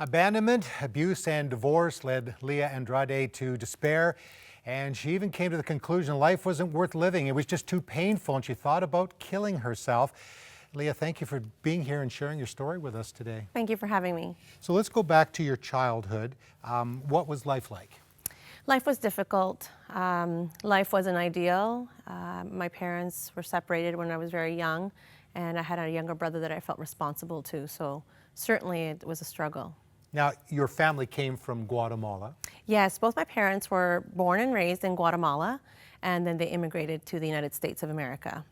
Abandonment, abuse, and divorce led Leah Andrade to despair, and she even came to the conclusion life wasn't worth living. It was just too painful, and she thought about killing herself. Leah, thank you for being here and sharing your story with us today. Thank you for having me. So let's go back to your childhood. What was life like? Life was difficult. Life wasn't ideal. My parents were separated when I was very young, and I had a younger brother that I felt responsible to, so certainly it was a struggle. Now, your family came from Guatemala. Yes, both my parents were born and raised in Guatemala, and then they immigrated to the United States of America.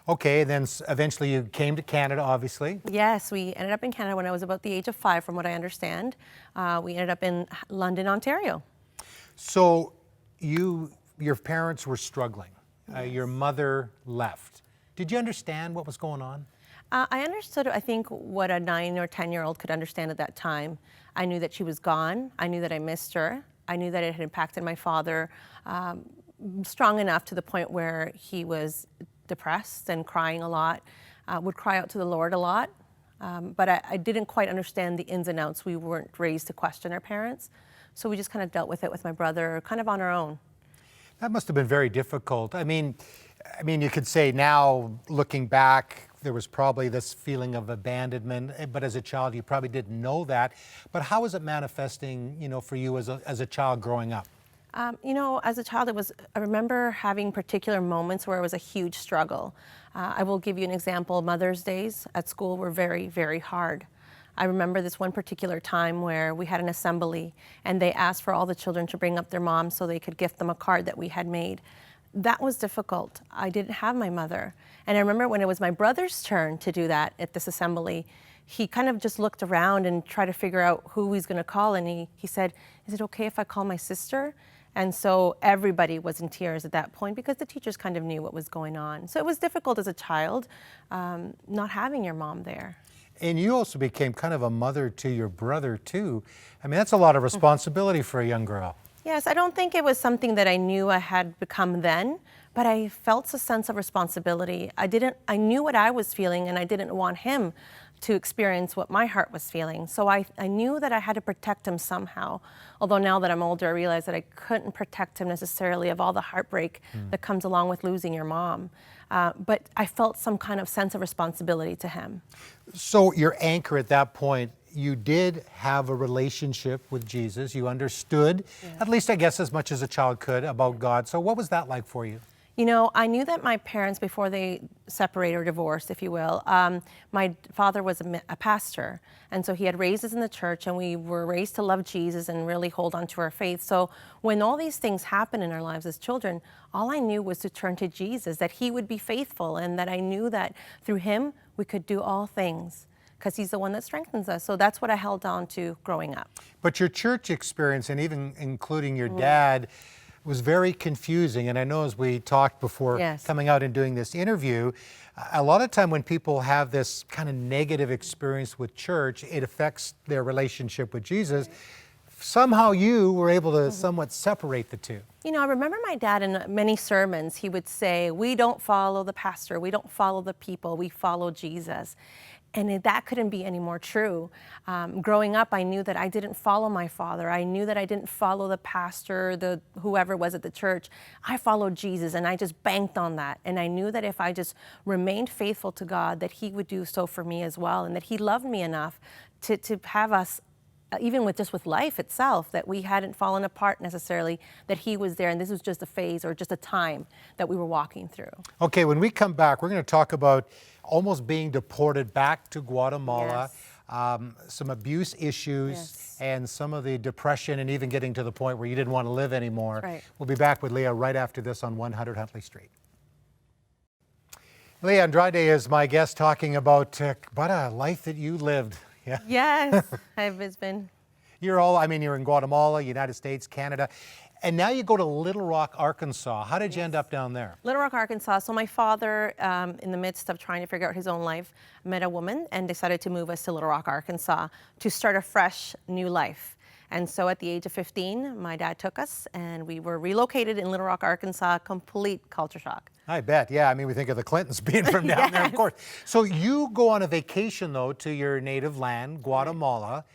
Okay, then eventually you came to Canada, obviously. Yes, we ended up in Canada when I was about the age of 5, from what I understand. We ended up in London, Ontario. So your parents were struggling. Yes. Your mother left. Did you understand what was going on? I understood, I think, what a 9 or 10-year-old could understand at that time. I knew that she was gone. I knew that I missed her. I knew that it had impacted my father strong enough to the point where he was depressed and crying a lot, would cry out to the Lord a lot. But I didn't quite understand the ins and outs. We weren't raised to question our parents. So we just kind of dealt with it with my brother, kind of on our own. That must have been very difficult. I mean, you could say now, looking back, there was probably this feeling of abandonment, but as a child, you probably didn't know that. But how was it manifesting, for you as a child growing up? As a child, I remember having particular moments where it was a huge struggle. I will give you an example. Mother's Days at school were very, very hard. I remember this one particular time where we had an assembly and they asked for all the children to bring up their mom so they could gift them a card that we had made. That was difficult. I didn't have my mother. And I remember when it was my brother's turn to do that at this assembly, he kind of just looked around and tried to figure out who he's going to call. And he said, "Is it okay if I call my sister?" And so everybody was in tears at that point because the teachers kind of knew what was going on. So it was difficult as a child, not having your mom there. And you also became kind of a mother to your brother too. I mean, that's a lot of responsibility for a young girl. Yes, I don't think it was something that I knew I had become then, but I felt a sense of responsibility. I knew what I was feeling, and I didn't want him to experience what my heart was feeling. So I knew that I had to protect him somehow. Although now that I'm older, I realize that I couldn't protect him necessarily of all the heartbreak that comes along with losing your mom. But I felt some kind of sense of responsibility to him. So your anchor at that point, you did have a relationship with Jesus. You understood, at least I guess as much as a child could, about God. So what was that like for you? I knew that my parents, before they separated or divorced, if you will, my father was a pastor. And so he had raised us in the church, and we were raised to love Jesus and really hold on to our faith. So when all these things happen in our lives as children, all I knew was to turn to Jesus, that he would be faithful, and that I knew that through him we could do all things, because he's the one that strengthens us. So that's what I held on to growing up. But your church experience, and even including your dad, was very confusing. And I know as we talked before coming out and doing this interview, a lot of time when people have this kind of negative experience with church, it affects their relationship with Jesus. Somehow you were able to somewhat separate the two. I remember my dad in many sermons, he would say, "We don't follow the pastor, we don't follow the people, we follow Jesus." And that couldn't be any more true. Growing up, I knew that I didn't follow my father. I knew that I didn't follow the pastor, whoever was at the church. I followed Jesus, and I just banked on that. And I knew that if I just remained faithful to God, that he would do so for me as well, and that he loved me enough to have us, even with life itself, that we hadn't fallen apart necessarily, that he was there, and this was just a phase or just a time that we were walking through. Okay, when we come back, we're going to talk about almost being deported back to Guatemala, some abuse issues, and some of the depression, and even getting to the point where you didn't want to live anymore. Right. We'll be back with Leah right after this on 100 Huntley Street. Leah Andrade is my guest, talking about what a life that you lived. Yeah. Yes, it's been. You're in Guatemala, United States, Canada, and now you go to Little Rock, Arkansas. How did you end up down there? Little Rock, Arkansas. So my father, in the midst of trying to figure out his own life, met a woman and decided to move us to Little Rock, Arkansas to start a fresh new life. And so at the age of 15, my dad took us, and we were relocated in Little Rock, Arkansas, complete culture shock. I bet. Yeah. I mean, we think of the Clintons being from down there, of course. So you go on a vacation, though, to your native land, Guatemala,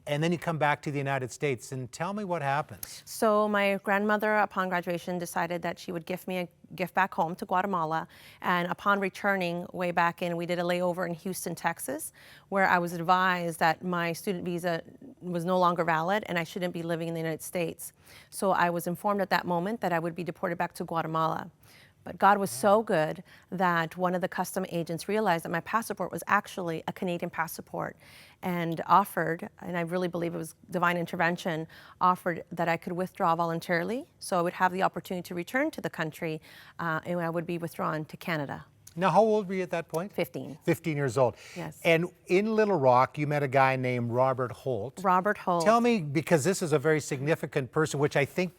and then you come back to the United States. And tell me what happens. So my grandmother, upon graduation, decided that she would gift me a gift back home to Guatemala. And upon returning way back in, we did a layover in Houston, Texas, where I was advised that my student visa was no longer valid and I shouldn't be living in the United States. So I was informed at that moment that I would be deported back to Guatemala. But God was so good that one of the custom agents realized that my passport was actually a Canadian passport and offered, and I really believe it was divine intervention, offered that I could withdraw voluntarily so I would have the opportunity to return to the country and I would be withdrawn to Canada. Now, how old were you at that point? 15. 15 years old. Yes. And in Little Rock, you met a guy named Robert Holt. Robert Holt. Tell me, because this is a very significant person, which I think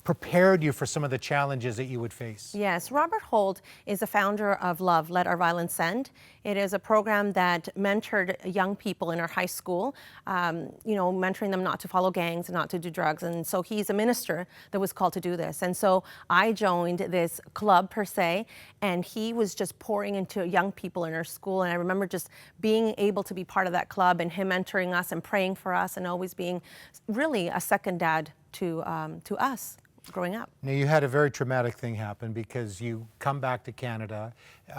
prepared you for some of the challenges that you would face. Yes, Robert Holt is the founder of Love, Let Our Violence End. It is a program that mentored young people in our high school, mentoring them not to follow gangs and not to do drugs. And so he's a minister that was called to do this. And so I joined this club per se, and he was just pouring into young people in our school. And I remember just being able to be part of that club and him mentoring us and praying for us and always being really a second dad to us growing up. Now, you had a very traumatic thing happen because you come back to Canada,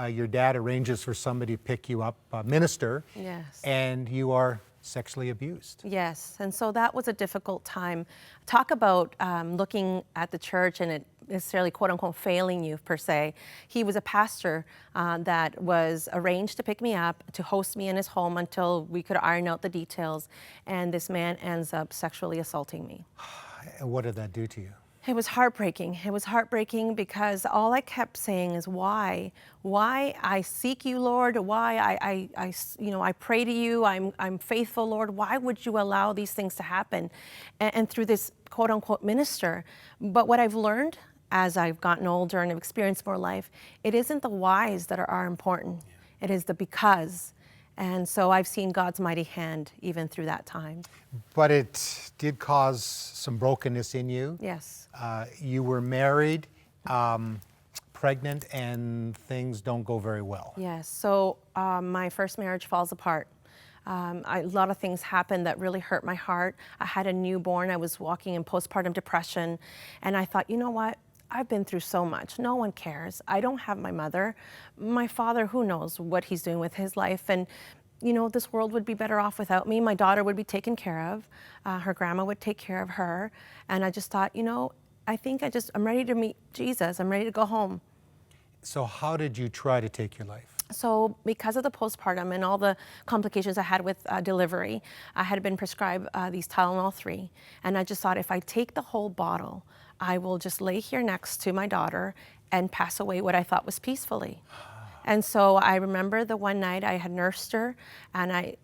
your dad arranges for somebody to pick you up, a minister, yes, and you are sexually abused. Yes, and so that was a difficult time. Talk about looking at the church and it necessarily quote unquote failing you per se. He was a pastor that was arranged to pick me up, to host me in his home until we could iron out the details, and this man ends up sexually assaulting me. And what did that do to you? It was heartbreaking. It was heartbreaking because all I kept saying is why I seek you, Lord, why I pray to you, I'm faithful, Lord, why would you allow these things to happen? And through this quote unquote minister. But what I've learned as I've gotten older and have experienced more life, it isn't the whys that are important. It is the because. And so I've seen God's mighty hand even through that time. But it did cause some brokenness in you. Yes. You were married, pregnant, and things don't go very well. Yes. So my first marriage falls apart. A lot of things happened that really hurt my heart. I had a newborn. I was walking in postpartum depression. And I thought, you know what? I've been through so much. No one cares. I don't have my mother. My father, who knows what he's doing with his life. And, this world would be better off without me. My daughter would be taken care of. Her grandma would take care of her. And I just thought, I think I'm ready to meet Jesus. I'm ready to go home. So how did you try to take your life? So because of the postpartum and all the complications I had with delivery, I had been prescribed these Tylenol 3. And I just thought if I take the whole bottle, I will just lay here next to my daughter and pass away what I thought was peacefully. And so I remember the one night I had nursed her, and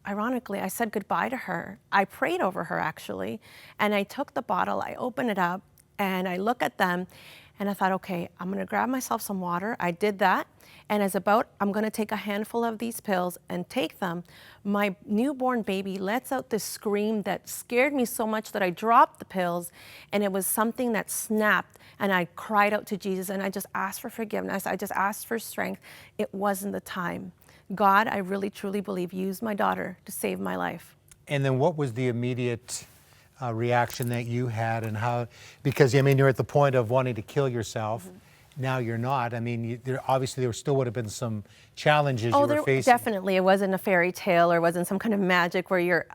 ironically, I said goodbye to her. I prayed over her, actually, and I took the bottle, I opened it up, and I look at them, and I thought, okay, I'm gonna grab myself some water. I did that, and I'm gonna take a handful of these pills and take them. My newborn baby lets out this scream that scared me so much that I dropped the pills, and it was something that snapped, and I cried out to Jesus, and I just asked for forgiveness. I just asked for strength. It wasn't the time. God, I really, truly believe, used my daughter to save my life. And then what was the immediate reaction that you had, and how, because you're at the point of wanting to kill yourself. Mm-hmm. Now you're not. There still would have been some challenges you were facing. Definitely. It wasn't a fairy tale or wasn't some kind of magic where you're,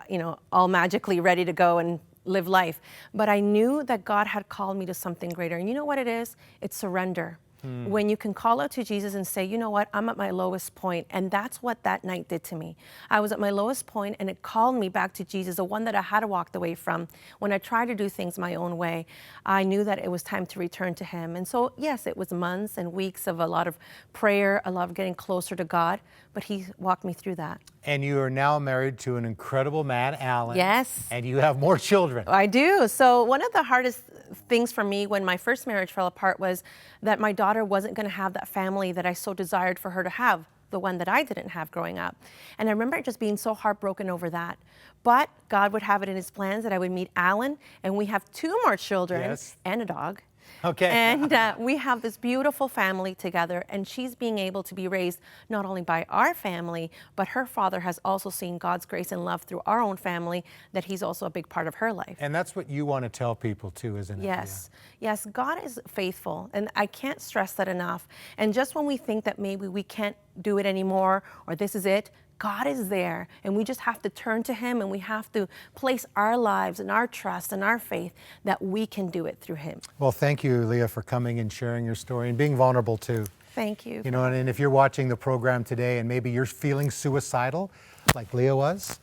all magically ready to go and live life. But I knew that God had called me to something greater. And you know what it is? It's surrender. When you can call out to Jesus and say, you know what, I'm at my lowest point. And that's what that night did to me. I was at my lowest point, and it called me back to Jesus, the one that I had walked away from. When I tried to do things my own way, I knew that it was time to return to him. And so, yes, it was months and weeks of a lot of prayer, a lot of getting closer to God, but he walked me through that. And you are now married to an incredible man, Alan. Yes. And you have more children. I do. So one of the hardest things for me when my first marriage fell apart was that my daughter wasn't going to have that family that I so desired for her to have, the one that I didn't have growing up. And I remember just being so heartbroken over that. But God would have it in his plans that I would meet Alan, and we have 2 more children. Yes. And a dog. Okay. And we have this beautiful family together, and she's being able to be raised not only by our family, but her father has also seen God's grace and love through our own family, that he's also a big part of her life. And that's what you want to tell people too, isn't it? Yes. Yes, God is faithful, and I can't stress that enough. And just when we think that maybe we can't do it anymore, or this is it, God is there, and we just have to turn to him, and we have to place our lives and our trust and our faith that we can do it through him. Well, thank you, Leah, for coming and sharing your story and being vulnerable too. Thank you. You know, and if you're watching the program today and maybe you're feeling suicidal like Leah was,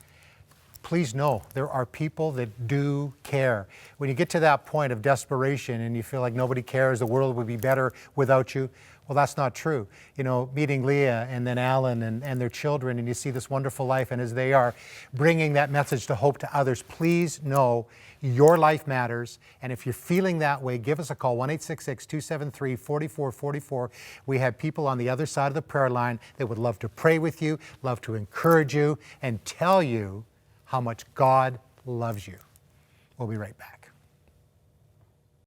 please know there are people that do care. When you get to that point of desperation and you feel like nobody cares, the world would be better without you, well, that's not true. You know, meeting Leah and then Alan and their children, and you see this wonderful life, and as they are bringing that message to hope to others, please know your life matters. And if you're feeling that way, give us a call, 1-866-273-4444. We have people on the other side of the prayer line that would love to pray with you, love to encourage you, and tell you how much God loves you. We'll be right back.